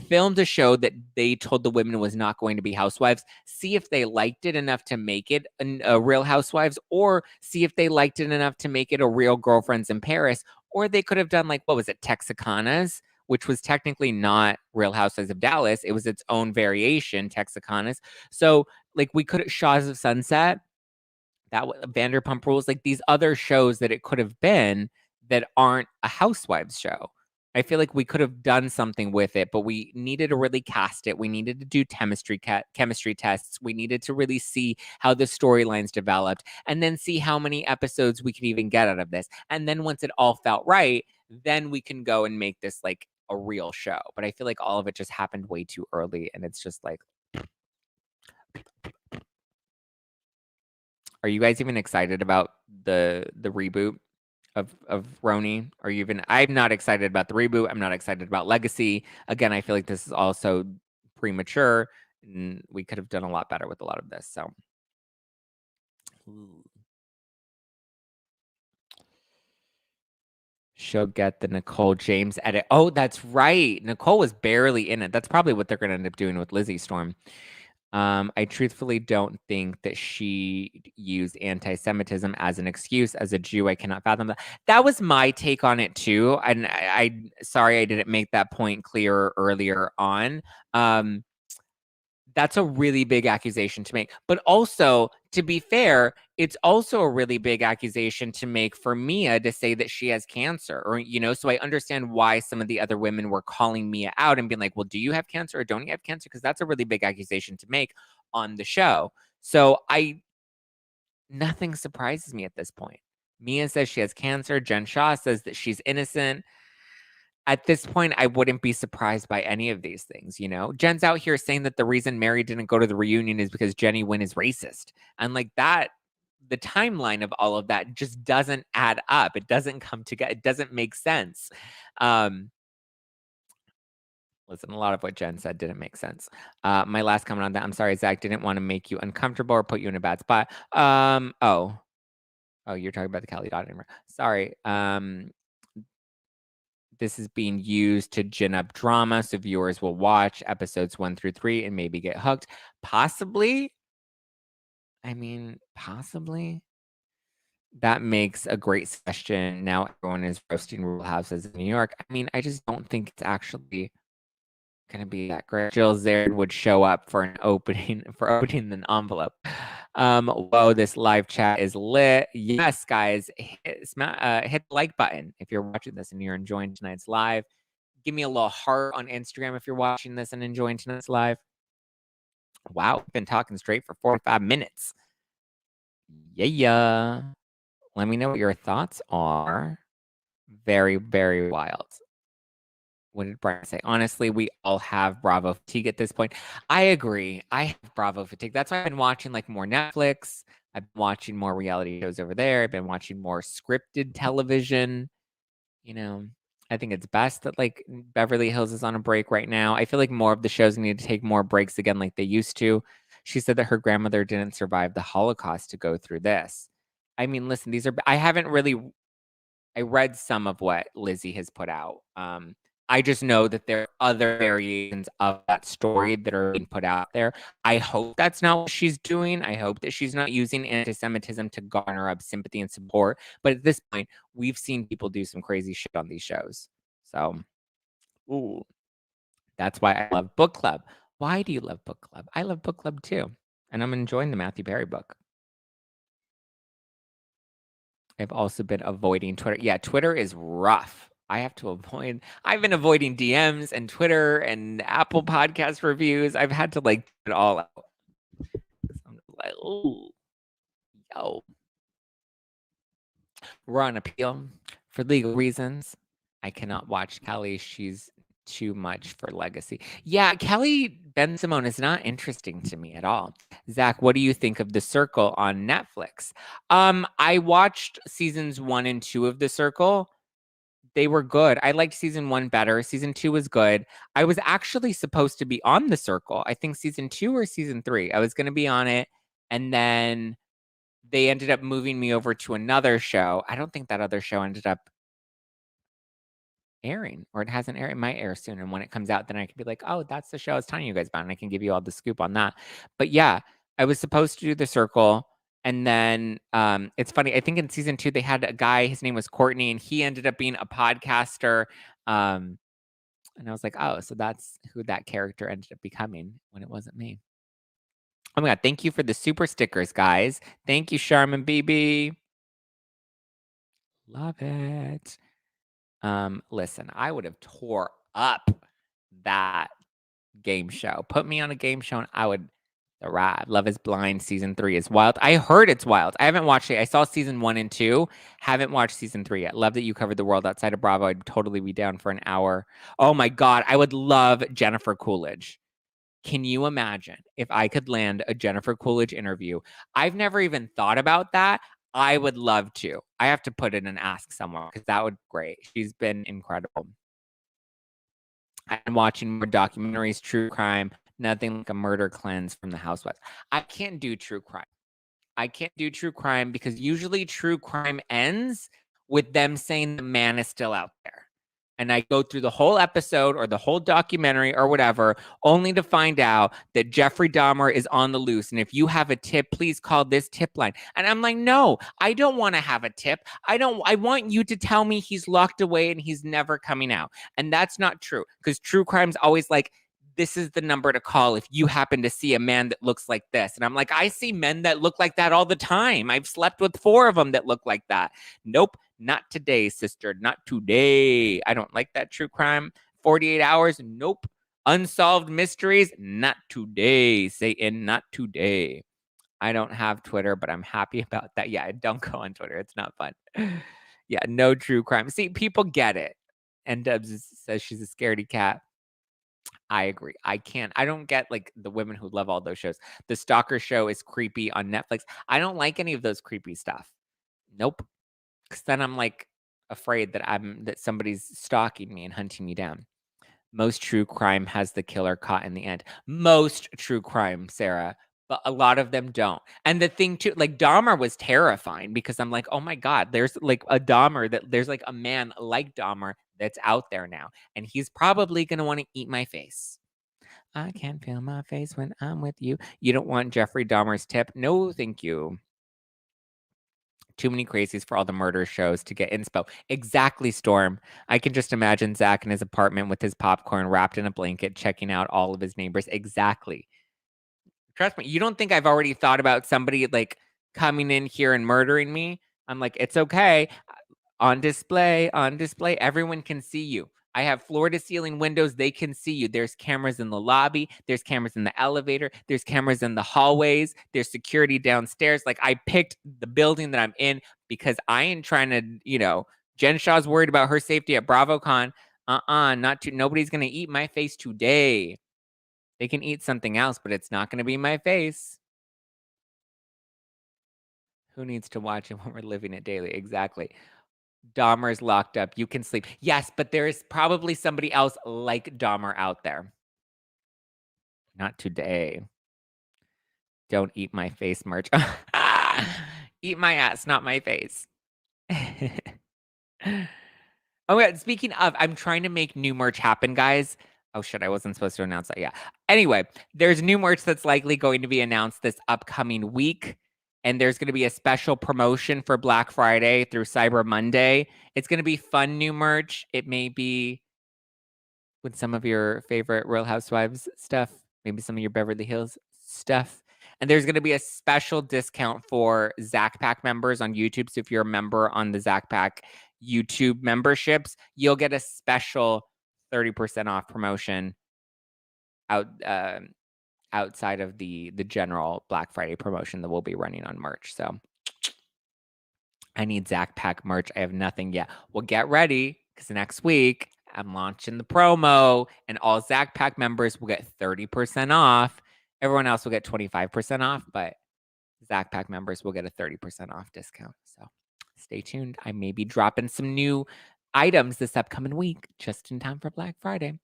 Filmed a show that they told the women was not going to be housewives. See if they liked it enough to make it a Real Housewives, or see if they liked it enough to make it a Real Girlfriends in Paris. Or they could have done like, what was it, Texacanas, which was technically not Real Housewives of Dallas. It was its own variation, Texacanas. So like we could have Shaws of Sunset, that Vanderpump Rules, like these other shows that it could have been that aren't a Housewives show. I feel like we could have done something with it, but we needed to really cast it. We needed to do chemistry tests. We needed to really see how the storylines developed and then see how many episodes we could even get out of this. And then once it all felt right, then we can go and make this like a real show. But I feel like all of it just happened way too early. And it's just like, are you guys even excited about the reboot of RHONY? Are you even? I'm not excited about the reboot. I'm not excited about Legacy. Again, I feel like this is also premature, and we could have done a lot better with a lot of this. So, she'll get the Nicole James edit. Oh, that's right. Nicole was barely in it. That's probably what they're going to end up doing with Lizzie Storm. I truthfully don't think that she used anti-Semitism as an excuse. As a Jew, I cannot fathom that. That was my take on it too. And I sorry I didn't make that point clearer earlier on. That's a really big accusation to make. But also, to be fair, it's also a really big accusation to make for Mia to say that she has cancer, or, you know, so I understand why some of the other women were calling Mia out and being like, well, do you have cancer or don't you have cancer? Because that's a really big accusation to make on the show. So nothing surprises me at this point. Mia says she has cancer. Jen Shah says that she's innocent. At this point, I wouldn't be surprised by any of these things, you know? Jen's out here saying that the reason Mary didn't go to the reunion is because Jenny Wynn is racist. And like that, the timeline of all of that just doesn't add up. It doesn't come together. It doesn't make sense. Listen, a lot of what Jen said didn't make sense. My last comment on that, I'm sorry, Zach, didn't want to make you uncomfortable or put you in a bad spot. Oh, you're talking about the Kelly Dodd. Sorry. This is being used to gin up drama, so viewers will watch episodes 1 through 3 and maybe get hooked. Possibly. I mean, possibly. That makes a great suggestion. Now everyone is roasting Real Houses in New York. I mean, I just don't think it's actually going to be that great. Jill Zarin would show up for opening an envelope. Whoa, this live chat is lit. Yes, guys, hit the like button if you're watching this and you're enjoying tonight's live. Give me a little heart on Instagram if you're watching this and enjoying tonight's live. Wow, I've been talking straight for 45 minutes. Yeah. Let me know what your thoughts are. Very, very wild. What did Brian say? Honestly, we all have Bravo fatigue at this point. I agree. I have Bravo fatigue. That's why I've been watching like more Netflix. I've been watching more reality shows over there. I've been watching more scripted television. You know, I think it's best that like Beverly Hills is on a break right now. I feel like more of the shows need to take more breaks again like they used to. She said that her grandmother didn't survive the Holocaust to go through this. I mean, listen, I read some of what Lizzie has put out. I just know that there are other variations of that story that are being put out there. I hope that's not what she's doing. I hope that she's not using anti-Semitism to garner up sympathy and support. But at this point, we've seen people do some crazy shit on these shows. So, that's why I love book club. Why do you love book club? I love book club too. And I'm enjoying the Matthew Perry book. I've also been avoiding Twitter. Yeah, Twitter is rough. I've been avoiding DMs and Twitter and Apple Podcast reviews. I've had to like put it all out. I'm like, ooh. know. We're on appeal for legal reasons. I cannot watch Kelly. She's too much for legacy. Yeah, Kelly Ben Simone is not interesting to me at all. Zach, what do you think of The Circle on Netflix? I watched seasons 1 and 2 of The Circle. They were good. I liked season 1 better. Season 2 was good. I was actually supposed to be on The Circle. I think season 2 or season 3. I was going to be on it, and then they ended up moving me over to another show. I don't think that other show ended up airing, or it hasn't aired. It might air soon. And when it comes out, then I can be like, oh, that's the show I was telling you guys about. And I can give you all the scoop on that. But yeah, I was supposed to do The Circle. And then it's funny. I think in season 2, they had a guy, his name was Courtney, and he ended up being a podcaster. And I was like, oh, so that's who that character ended up becoming when it wasn't me. Oh my God. Thank you for the super stickers, guys. Thank you, Charmin BB. Love it. Listen, I would have tore up that game show. Put me on a game show and I would thrive. Love is Blind season 3 is wild. I heard it's wild. I haven't watched it. I saw season 1 and 2. Haven't watched season 3 yet. Love that you covered the world outside of Bravo. I'd totally be down for an hour. Oh my God. I would love Jennifer Coolidge. Can you imagine if I could land a Jennifer Coolidge interview? I've never even thought about that. I would love to. I have to put it and ask someone because that would be great. She's been incredible. I'm watching more documentaries, true crime, nothing like a murder cleanse from the Housewives. I can't do true crime. I can't do true crime because usually true crime ends with them saying the man is still out there. And I go through the whole episode or the whole documentary or whatever, only to find out that Jeffrey Dahmer is on the loose. And if you have a tip, please call this tip line. And I'm like, no, I don't want to have a tip. I want you to tell me he's locked away and he's never coming out. And that's not true because true crime's always like, this is the number to call if you happen to see a man that looks like this. And I'm like, I see men that look like that all the time. I've slept with 4 of them that look like that. Nope, not today, sister. Not today. I don't like that true crime. 48 hours. Nope. Unsolved mysteries. Not today, Satan. Not today. I don't have Twitter, but I'm happy about that. Yeah, don't go on Twitter. It's not fun. Yeah, no true crime. See, people get it. And Dubs says she's a scaredy cat. I agree. I don't get like the women who love all those shows. The Stalker Show is creepy on Netflix. I don't like any of those creepy stuff. Nope. Because then I'm like afraid that somebody's stalking me and hunting me down. Most true crime has the killer caught in the end. Most true crime, Sarah, but a lot of them don't. And the thing too, like Dahmer was terrifying because I'm like, oh my God, there's like a Dahmer there's like a man like Dahmer that's out there now. And he's probably going to want to eat my face. I can't feel my face when I'm with you. You don't want Jeffrey Dahmer's tip? No, thank you. Too many crazies for all the murder shows to get inspo. Exactly, Storm. I can just imagine Zach in his apartment with his popcorn wrapped in a blanket, checking out all of his neighbors. Exactly. Trust me, you don't think I've already thought about somebody like coming in here and murdering me? I'm like, it's okay. On display, everyone can see you. I have floor to ceiling windows. They can see you. There's cameras in the lobby. There's cameras in the elevator. There's cameras in the hallways. There's security downstairs. Like I picked the building that I'm in because I ain't trying to, Jen Shah's worried about her safety at BravoCon. Nobody's going to eat my face today. They can eat something else, but it's not going to be my face. Who needs to watch it when we're living it daily? Exactly. Dahmer's locked up. You can sleep. Yes, but there is probably somebody else like Dahmer out there. Not today. Don't eat my face merch. Eat my ass, not my face. Oh, yeah. Speaking of, I'm trying to make new merch happen, guys. Oh, shit. I wasn't supposed to announce that. Yeah. Anyway, there's new merch that's likely going to be announced this upcoming week. And there's going to be a special promotion for Black Friday through Cyber Monday. It's going to be fun new merch. It may be with some of your favorite Real Housewives stuff, maybe some of your Beverly Hills stuff. And there's going to be a special discount for Zack Pack members on YouTube. So if you're a member on the Zack Pack YouTube memberships, you'll get a special 30% off promotion outside of the general Black Friday promotion that we'll be running on merch. So I need Zack Pack merch. I have nothing yet. Well, get ready because next week I'm launching the promo and all Zack Pack members will get 30% off. Everyone else will get 25% off, but Zack Pack members will get a 30% off discount. So stay tuned. I may be dropping some new items this upcoming week just in time for Black Friday.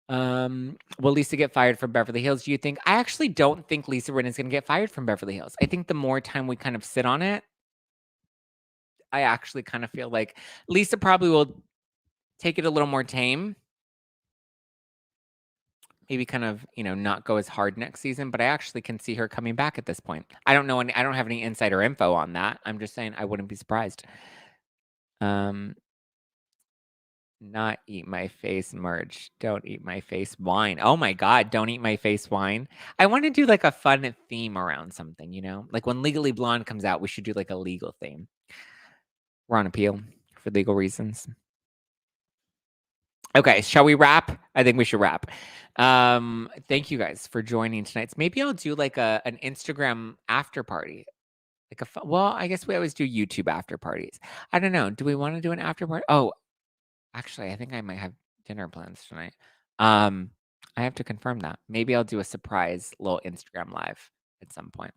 Will Lisa get fired from Beverly Hills? Do you think? I actually don't think Lisa Rinna is going to get fired from Beverly Hills. I think the more time we kind of sit on it, I actually kind of feel like Lisa probably will take it a little more tame. Maybe kind of, not go as hard next season, but I actually can see her coming back at this point. I don't have any insider info on that. I'm just saying I wouldn't be surprised. Not eat my face merch. Don't eat my face wine. Oh my God, don't eat my face wine. I want to do like a fun theme around something, Like when Legally Blonde comes out, we should do like a legal theme. We're on appeal for legal reasons. Okay, shall we wrap? I think we should wrap. Thank you guys for joining tonight. Maybe I'll do like an Instagram after party. Well, I guess we always do YouTube after parties. I don't know. Do we want to do an after party? Oh, actually, I think I might have dinner plans tonight. I have to confirm that. Maybe I'll do a surprise little Instagram live at some point.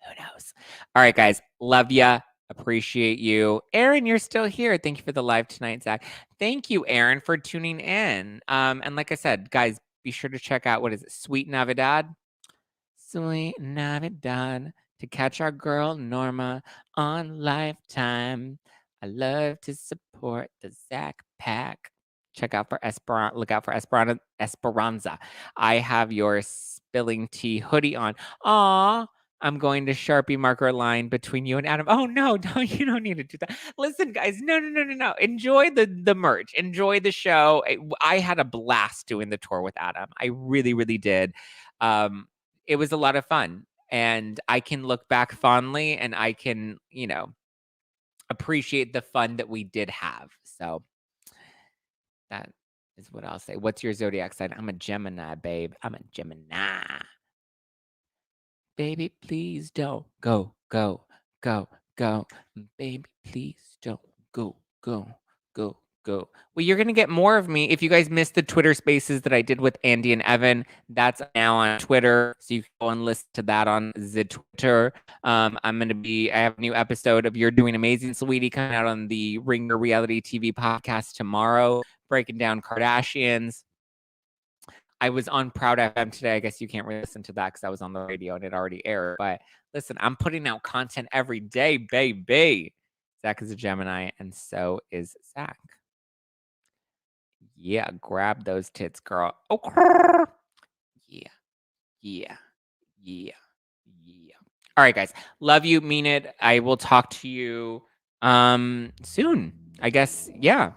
Who knows? All right, guys. Love ya. Appreciate you. Aaron, you're still here. Thank you for the live tonight, Zach. Thank you, Aaron, for tuning in. And like I said, guys, be sure to check out, what is it? Sweet Navidad? Sweet Navidad. To catch our girl Norma on Lifetime. I love to support the Zack Pack. Look out for Esperanza. I have your spilling tea hoodie on. Aw, I'm going to Sharpie marker line between you and Adam. Oh no, you don't need to do that. Listen, guys, no. Enjoy the merch. Enjoy the show. I had a blast doing the tour with Adam. I really, really did. It was a lot of fun. And I can look back fondly and I can, appreciate the fun that we did have. So that is what I'll say. What's your zodiac sign? I'm a Gemini, babe. I'm a Gemini. Baby, please don't go. Baby, please don't go. Well, you're going to get more of me. If you guys missed the Twitter spaces that I did with Andy and Evan, that's now on Twitter. So you can go and listen to that on the Twitter. I have a new episode of You're Doing Amazing, Sweetie, coming out on the Ringer Reality TV podcast tomorrow, breaking down Kardashians. I was on Proud FM today. I guess you can't really listen to that because I was on the radio and it already aired. But listen, I'm putting out content every day, baby. Zach is a Gemini, and so is Zach. Yeah, grab those tits, girl. Oh, yeah. All right, guys. Love you, mean it. I will talk to you soon. I guess, yeah.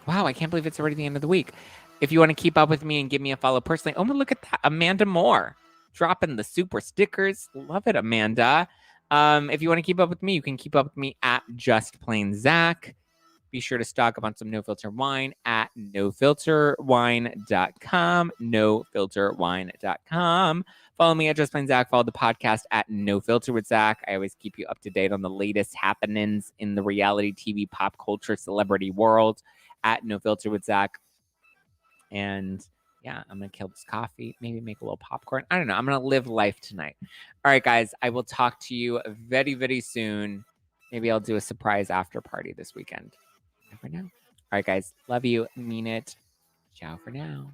Wow, I can't believe it's already the end of the week. If you want to keep up with me and give me a follow personally, oh, look at that. Amanda Moore dropping the super stickers. Love it, Amanda. If you want to keep up with me, you can keep up with me at Just Plain Zach. Be sure to stock up on some No Filter wine at nofilterwine.com. Nofilterwine.com. Follow me at Just Plain Zach. Follow the podcast at No Filter with Zach. I always keep you up to date on the latest happenings in the reality TV, pop culture, celebrity world at No Filter with Zach. And yeah, I'm going to kill this coffee, maybe make a little popcorn. I don't know. I'm going to live life tonight. All right, guys, I will talk to you very, very soon. Maybe I'll do a surprise after party this weekend. Never know. All right, guys, love you. Mean it. Ciao for now.